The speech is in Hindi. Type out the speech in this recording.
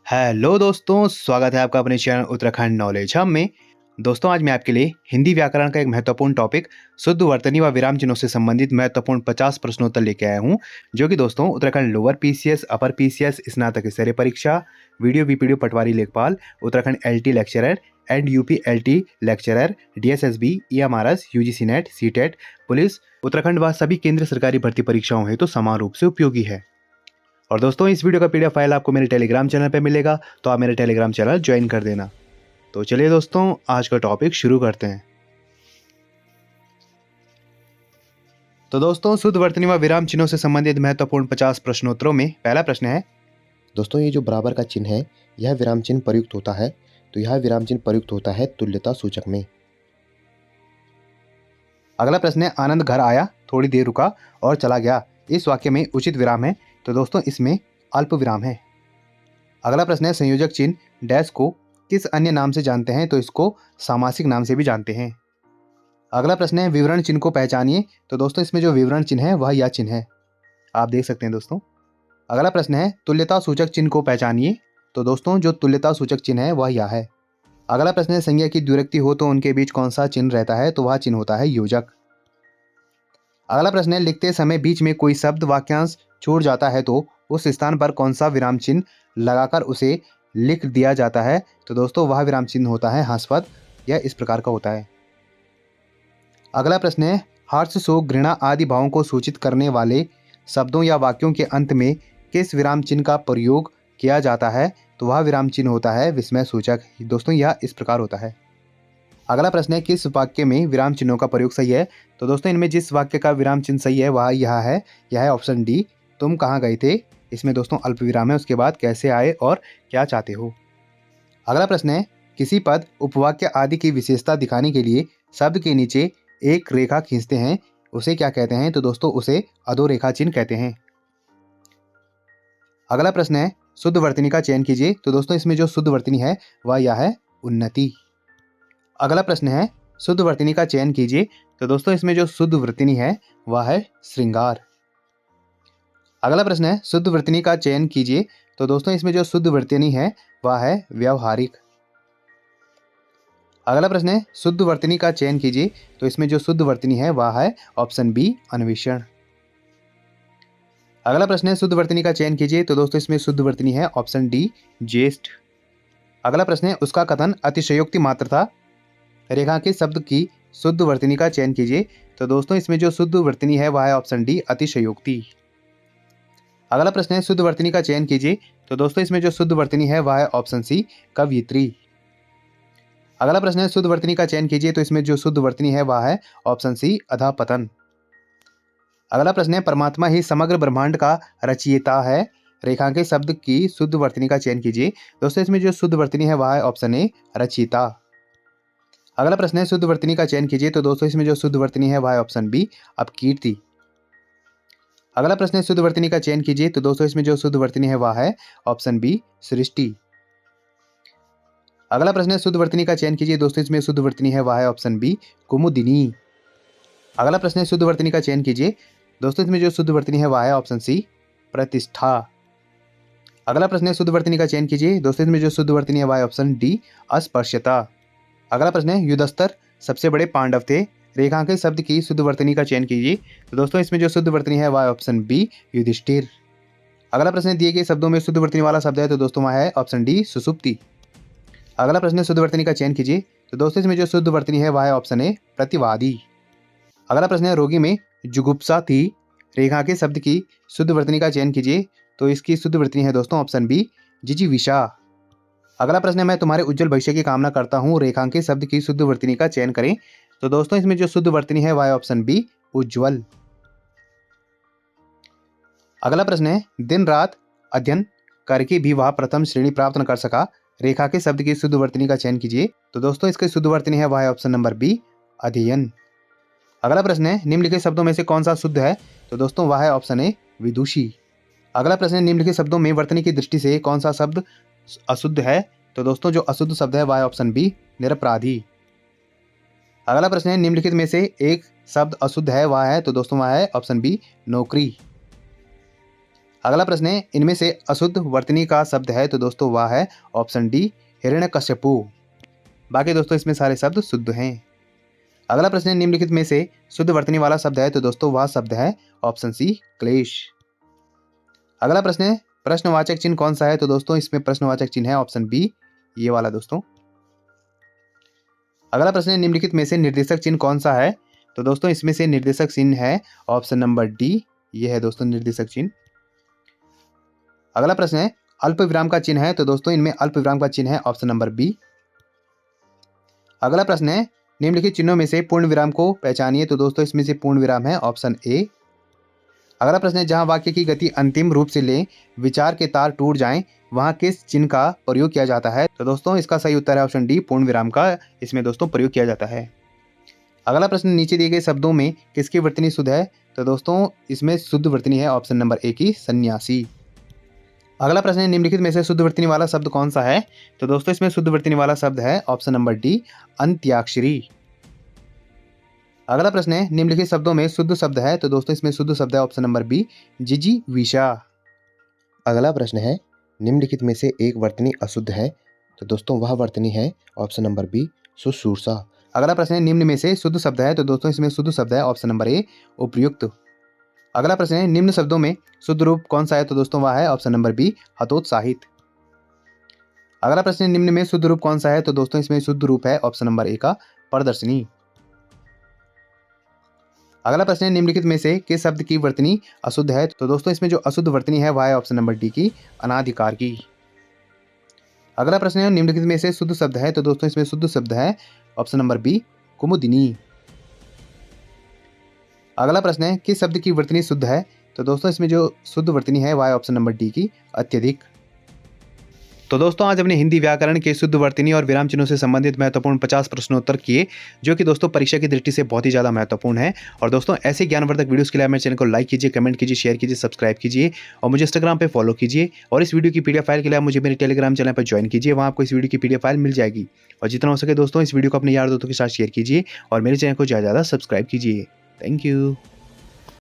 हेलो दोस्तों, स्वागत है आपका अपने चैनल उत्तराखंड नॉलेज हब में। दोस्तों, आज मैं आपके लिए हिंदी व्याकरण का एक महत्वपूर्ण टॉपिक शुद्ध वर्तनी व विराम चिन्हों से संबंधित महत्वपूर्ण 50 प्रश्नोत्तर लेके आया हूं, जो कि दोस्तों Uttarakhand lower PCS, upper PCS, स्नातक स्तरीय परीक्षा, वीडियो बीपीडीओ पटवारी लेखपाल, Uttarakhand LT lecturer and UP LT lecturer, DSSB, EMRS, UGC net, CTET, police, Uttarakhand व सभी केंद्र सरकारी भर्ती परीक्षाओं हेतु समान रूप से उपयोगी है। और दोस्तों, इस वीडियो का पीडीएफ फाइल आपको मेरे टेलीग्राम चैनल पे मिलेगा, तो आप मेरे टेलीग्राम चैनल ज्वाइन कर देना। तो चलिए दोस्तों, आज का टॉपिक शुरू करते हैं। तो दोस्तों, शुद्ध वर्तनी व विराम चिन्हों से संबंधित महत्वपूर्ण 50 प्रश्नोत्तरों में पहला प्रश्न है। दोस्तों, ये जो बराबर का चिन्ह है यह विराम चिन्ह प्रयुक्त होता है, तो यह विराम चिन्ह प्रयुक्त होता है तुल्यता सूचक में। अगला प्रश्न है, आनंद घर आया, थोड़ी देर रुका और चला गया। इस वाक्य में उचित विराम है, तो दोस्तों इसमें अल्प विराम है। अगला प्रश्न है, संयोजक चिन्ह डैश को किस अन्य नाम से जानते हैं, तो इसको सामासिक नाम से भी जानते हैं। अगला प्रश्न है, विवरण चिन्ह को पहचानिए, तो दोस्तों इसमें जो विवरण चिन्ह है वह यह चिन्ह है, आप देख सकते हैं दोस्तों। अगला प्रश्न है, तुल्यता सूचक चिन्ह को पहचानिए, तो दोस्तों जो तुल्यता सूचक चिन्ह है वह यह है। अगला प्रश्न है, संज्ञा की द्विरुक्ति हो तो उनके बीच कौन सा चिन्ह रहता है, तो वह चिन्ह होता है योजक। अगला प्रश्न है, लिखते समय बीच में कोई शब्द वाक्यांश छूट जाता है तो उस स्थान पर कौन सा विराम चिन्ह लगाकर उसे लिख दिया जाता है, तो दोस्तों वह विराम चिन्ह होता है हास्यपद। यह इस प्रकार का होता है। अगला प्रश्न है, हर्ष, शोक, घृणा आदि भावों को सूचित करने वाले शब्दों या वाक्यों के अंत में किस विराम चिन्ह का प्रयोग किया जाता है, तो वह विराम चिन्ह होता है विस्मय सूचक। दोस्तों यह इस प्रकार होता है। अगला प्रश्न है, किस वाक्य में विराम चिन्हों का प्रयोग सही है, तो दोस्तों इनमें जिस वाक्य का विराम चिन्ह सही है वह यह है, यह है ऑप्शन डी, तुम कहाँ गए थे। इसमें दोस्तों अल्प विराम है, उसके बाद कैसे आए और क्या चाहते हो। अगला प्रश्न है, किसी पद, उपवाक्य आदि की विशेषता दिखाने के लिए शब्द के नीचे एक रेखा खींचते हैं, उसे क्या कहते हैं, तो दोस्तों उसे अधोरेखा चिन्ह कहते हैं। अगला प्रश्न है, शुद्ध वर्तनी का चयन कीजिए, तो दोस्तों इसमें जो शुद्ध वर्तनी है वह यह है उन्नति। अगला प्रश्न है, शुद्ध वर्तनी का चयन कीजिए, तो दोस्तों इसमें जो शुद्ध वर्तनी है वह है श्रृंगार। अगला प्रश्न है, शुद्ध वर्तनी का चयन कीजिए, तो दोस्तों इसमें जो शुद्ध वर्तनी है वह है व्यावहारिक। अगला प्रश्न है, शुद्ध वर्तनी का चयन कीजिए, तो इसमें जो शुद्ध वर्तनी है वह है ऑप्शन बी, अन्वेषण। अगला प्रश्न है, शुद्ध वर्तनी का चयन कीजिए, तो दोस्तों इसमें शुद्ध वर्तनी है ऑप्शन डी, ज्येष्ठ। अगला प्रश्न है, उसका कथन अतिशयोक्ति मात्र था, रेखांकित शब्द की शुद्ध वर्तनी का चयन कीजिए, तो दोस्तों इसमें जो शुद्ध वर्तनी है वह है ऑप्शन डी, अतिशयोक्ति। अगला प्रश्न है, शुद्ध वर्तनी का चयन कीजिए, तो दोस्तों इसमें जो शुद्ध वर्तनी है वह है ऑप्शन सी, कवयित्री। अगला प्रश्न है, शुद्ध वर्तनी का चयन कीजिए, तो इसमें जो शुद्ध वर्तनी है वह है ऑप्शन सी, अधःपतन। अगला प्रश्न है, परमात्मा ही समग्र ब्रह्मांड का रचयिता है, रेखांकित शब्द की शुद्ध वर्तनी का चयन कीजिए, दोस्तों इसमें जो शुद्ध वर्तनी है वह है ऑप्शन ए, रचयिता। अगला प्रश्न है, शुद्ध वर्तनी का चयन कीजिए, तो दोस्तों इसमें जो शुद्ध वर्तनी है वह है ऑप्शन बी, अपकीर्ति। अगला प्रश्न है, शुद्ध वर्तनी का चयन कीजिए, तो दोस्तों इसमें जो शुद्ध वर्तनी है वह है ऑप्शन बी, सृष्टि। अगला प्रश्न है, शुद्ध वर्तनी का चयन कीजिए, दोस्तों इसमें शुद्ध वर्तनी है वह है ऑप्शन बी, कुमुदिनी। अगला प्रश्न है, शुद्ध वर्तनी का चयन कीजिए, दोस्तों इसमें जो शुद्ध वर्तनी है वह है ऑप्शन सी, प्रतिष्ठा। अगला प्रश्न है, शुद्ध वर्तनी का चयन कीजिए, दोस्तों इसमें जो शुद्ध वर्तनी है वह है ऑप्शन डी, अस्पृश्यता। अगला प्रश्न है, युद्धस्तर सबसे बड़े पांडव थे, रेखांकित शब्द की शुद्ध वर्तनी का चयन कीजिए, तो दोस्तों इसमें जो शुद्ध वर्तनी है वह है ऑप्शन बी, युधिष्ठिर। अगला प्रश्न है, दिए गए शब्दों में शुद्ध वर्तनी वाला शब्द है, तो दोस्तों वह है ऑप्शन डी, सुसुप्ति। अगला प्रश्न है, शुद्ध वर्तनी का चयन कीजिए, तो दोस्तों इसमें जो शुद्ध वर्तनी है वह है ऑप्शन ए, प्रतिवादी। अगला प्रश्न है, रोगी में जुगुप्सा थी, रेखांकित शब्द की शुद्ध वर्तनी का चयन कीजिए, तो इसकी शुद्ध वर्तनी है दोस्तों ऑप्शन बी, जिजीविषा। अगला प्रश्न है, मैं तुम्हारे उज्जवल भविष्य की कामना करता हूँ, रेखांकित शब्द की शुद्ध वर्तनी का चयन करें, तो दोस्तों इसमें जो शुद्ध वर्तनी है वह है ऑप्शन बी, उज्ज्वल। अगला प्रश्न है, दिन रात अध्ययन करके भी वह प्रथम श्रेणी प्राप्त न कर सका, रेखांकित शब्द की शुद्ध वर्तनी का चयन कीजिए, तो दोस्तों इसकी शुद्ध वर्तनी है वह है ऑप्शन नंबर बी, अध्ययन। अगला प्रश्न है, निम्नलिखित शब्दों में से कौन सा शुद्ध है, तो दोस्तों वह है ऑप्शन ए, विदुषी। अगला प्रश्न है, निम्नलिखित शब्दों में वर्तनी की दृष्टि से कौन सा शब्द अशुद्ध है, तो दोस्तों जो अशुद्ध शब्द है वह है ऑप्शन बी, निरपराधी। अगला प्रश्न है, निम्नलिखित में से एक शब्द अशुद्ध है, वह है, तो दोस्तों वह है ऑप्शन बी, नौकरी। अगला प्रश्न है, इनमें से अशुद्ध वर्तनी का शब्द है, तो दोस्तों वह है ऑप्शन डी हिरण्यकश्यपु। बाकी दोस्तों इसमें सारे शब्द शुद्ध हैं। अगला प्रश्न है, निम्नलिखित में से शुद्ध वर्तनी वाला शब्द है, तो दोस्तों वह शब्द है ऑप्शन सी क्लेश। अगला प्रश्न है, प्रश्नवाचक चिन्ह कौन सा है, तो दोस्तों इसमें प्रश्नवाचक चिन्ह है ऑप्शन बी, ये वाला दोस्तों। अगला प्रश्न है, निम्नलिखित में से निर्देशक चिन्ह कौन सा है, तो दोस्तों इसमें से निर्देशक चिन्ह है ऑप्शन नंबर डी, ये है दोस्तों निर्देशक चिन्ह। अगला प्रश्न है, अल्प विराम का चिन्ह है, तो दोस्तों इनमें अल्प विराम का चिन्ह है ऑप्शन नंबर बी। अगला प्रश्न है, निम्नलिखित चिन्हों में से पूर्ण विराम को पहचानिए, तो दोस्तों इसमें से पूर्ण विराम है ऑप्शन ए। अगला प्रश्न है, जहां वाक्य की गति अंतिम रूप से ले विचार के तार टूट जाएं, वहां किस चिन्ह का प्रयोग किया जाता है, तो दोस्तों इसका सही उत्तर है ऑप्शन डी, पूर्ण विराम का इसमें दोस्तों प्रयोग किया जाता है। अगला प्रश्न, नीचे दिए गए शब्दों में किसकी वर्तनी शुद्ध है, तो दोस्तों इसमें शुद्ध वर्तनी है ऑप्शन नंबर ए की सन्यासी। अगला प्रश्न है, निम्नलिखित में से शुद्ध वर्तनी वाला शब्द कौन सा है, तो दोस्तों इसमें शुद्ध वर्तनी वाला शब्द है ऑप्शन नंबर डी, अंत्याक्षरी। अगला प्रश्न है, निम्नलिखित शब्दों में शुद्ध शब्द है, तो दोस्तों इसमें शुद्ध शब्द है ऑप्शन नंबर बी, जिजीविषा। अगला प्रश्न है, निम्नलिखित में से एक वर्तनी अशुद्ध है, तो दोस्तों वह वर्तनी है ऑप्शन नंबर बी, शुश्रूषा। अगला प्रश्न है, निम्न में से शुद्ध शब्द है, तो दोस्तों इसमें शुद्ध शब्द है ऑप्शन नंबर ए, उपयुक्त। अगला प्रश्न है, निम्न शब्दों में शुद्ध रूप कौन सा है, तो दोस्तों वह है ऑप्शन नंबर बी, हतोत्साहित। अगला प्रश्न है, निम्न में शुद्ध रूप कौन सा है, तो दोस्तों इसमें शुद्ध रूप है ऑप्शन नंबर ए का प्रदर्शनी। अगला प्रश्न है, निम्नलिखित में से किस शब्द की वर्तनी अशुद्ध है, तो दोस्तों इसमें जो अशुद्ध वर्तनी है वह है ऑप्शन नंबर डी की अनाधिकार की। अगला प्रश्न है, निम्नलिखित में से शुद्ध शब्द है, तो दोस्तों इसमें शुद्ध शब्द है ऑप्शन नंबर बी, कुमुदिनी। अगला प्रश्न है, किस शब्द की वर्तनी शुद्ध है, तो दोस्तों इसमें जो शुद्ध वर्तनी है वह है ऑप्शन नंबर डी की अत्यधिक। तो दोस्तों आज हमने हिंदी व्याकरण के शुद्ध वर्तनी और विराम चिन्हों से संबंधित महत्वपूर्ण 50 प्रश्नोत्तर किए, जो कि दोस्तों परीक्षा की दृष्टि से बहुत ही ज़्यादा महत्वपूर्ण है। और दोस्तों ऐसे ज्ञानवर्धक वीडियोस के लिए मेरे चैनल को लाइक कीजिए, कमेंट कीजिए, शेयर कीजिए, सब्सक्राइब कीजिए और मुझे इंस्टाग्राम पे फॉलो कीजिए। और इस वीडियो की पीडीएफ फाइल के लिए आप मुझे मेरे टेलीग्राम चैनल पर ज्वाइन कीजिए, वहाँ आपको इस वीडियो की पीडीएफ फाइल मिल जाएगी। और जितना हो सके दोस्तों इस वीडियो को अपने यार दोस्तों के साथ शेयर कीजिए और मेरे चैनल को ज़्यादा सब्सक्राइब कीजिए। Thank you.